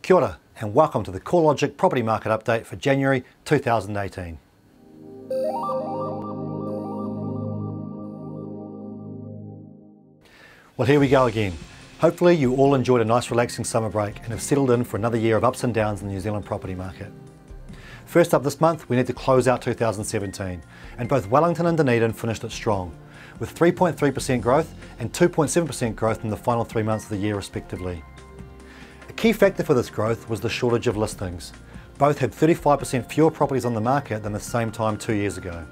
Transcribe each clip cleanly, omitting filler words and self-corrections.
Kia ora and welcome to the CoreLogic Property Market Update for January 2018. Well, here we go again. Hopefully you all enjoyed a nice relaxing summer break and have settled in for another year of ups and downs in the New Zealand property market. First up this month, we need to close out 2017, and both Wellington and Dunedin finished it strong, with 3.3% growth and 2.7% growth in the final 3 months of the year respectively. A key factor for this growth was the shortage of listings. Both had 35% fewer properties on the market than the same time 2 years ago.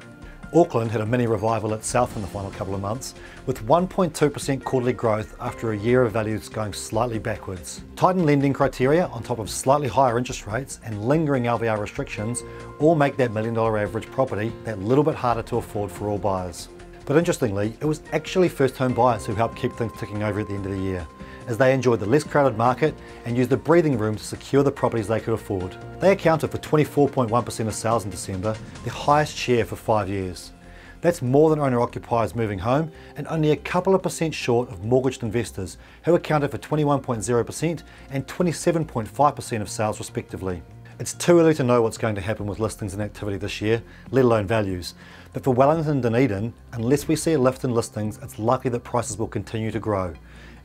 Auckland had a mini revival itself in the final couple of months, with 1.2% quarterly growth after a year of values going slightly backwards. Tightened lending criteria on top of slightly higher interest rates and lingering LVR restrictions all make that $1 million average property that little bit harder to afford for all buyers. But interestingly, it was actually first home buyers who helped keep things ticking over at the end of the year, as they enjoyed the less crowded market and used the breathing room to secure the properties they could afford. They accounted for 24.1% of sales in December, their highest share for 5 years. That's more than owner-occupiers moving home and only a couple of percent short of mortgaged investors, who accounted for 21.0% and 27.5% of sales respectively. It's too early to know what's going to happen with listings and activity this year, let alone values. But for Wellington and Dunedin, unless we see a lift in listings, it's likely that prices will continue to grow,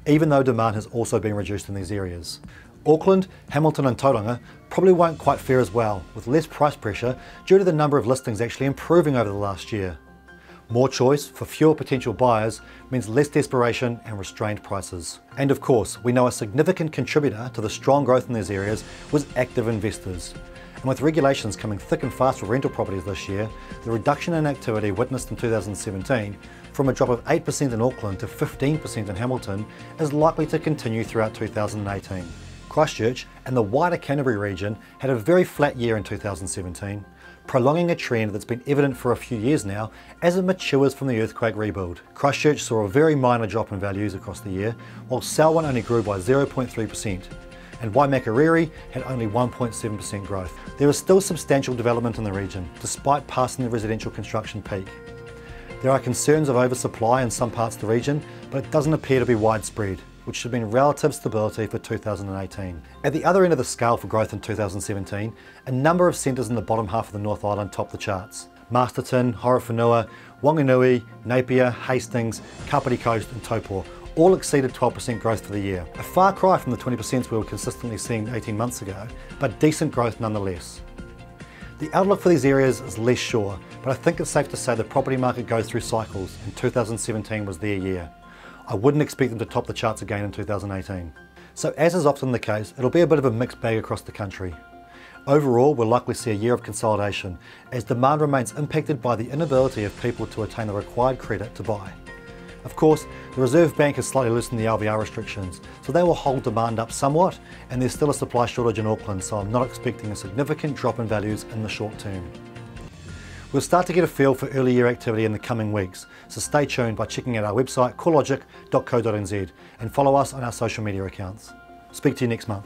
even though demand has also been reduced in these areas. Auckland, Hamilton and Tauranga probably won't quite fare as well, with less price pressure due to the number of listings actually improving over the last year. More choice for fewer potential buyers means less desperation and restrained prices. And of course, we know a significant contributor to the strong growth in these areas was active investors. And with regulations coming thick and fast for rental properties this year, the reduction in activity witnessed in 2017, from a drop of 8% in Auckland to 15% in Hamilton, is likely to continue throughout 2018. Christchurch and the wider Canterbury region had a very flat year in 2017, prolonging a trend that's been evident for a few years now as it matures from the earthquake rebuild. Christchurch saw a very minor drop in values across the year, while Selwyn only grew by 0.3%, and Waimakariri had only 1.7% growth. There is still substantial development in the region, despite passing the residential construction peak. There are concerns of oversupply in some parts of the region, but it doesn't appear to be widespread, which should mean relative stability for 2018. At the other end of the scale for growth in 2017, a number of centres in the bottom half of the North Island topped the charts. Masterton, Horowhenua, Wanganui, Napier, Hastings, Kapiti Coast and Taupo all exceeded 12% growth for the year. A far cry from the 20% we were consistently seeing 18 months ago, but decent growth nonetheless. The outlook for these areas is less sure, but I think it's safe to say the property market goes through cycles, and 2017 was their year. I wouldn't expect them to top the charts again in 2018. So as is often the case, it'll be a bit of a mixed bag across the country. Overall, we'll likely see a year of consolidation, as demand remains impacted by the inability of people to attain the required credit to buy. Of course, the Reserve Bank has slightly loosened the LVR restrictions, so they will hold demand up somewhat, and there's still a supply shortage in Auckland, so I'm not expecting a significant drop in values in the short term. We'll start to get a feel for early year activity in the coming weeks, so stay tuned by checking out our website corelogic.co.nz and follow us on our social media accounts. Speak to you next month.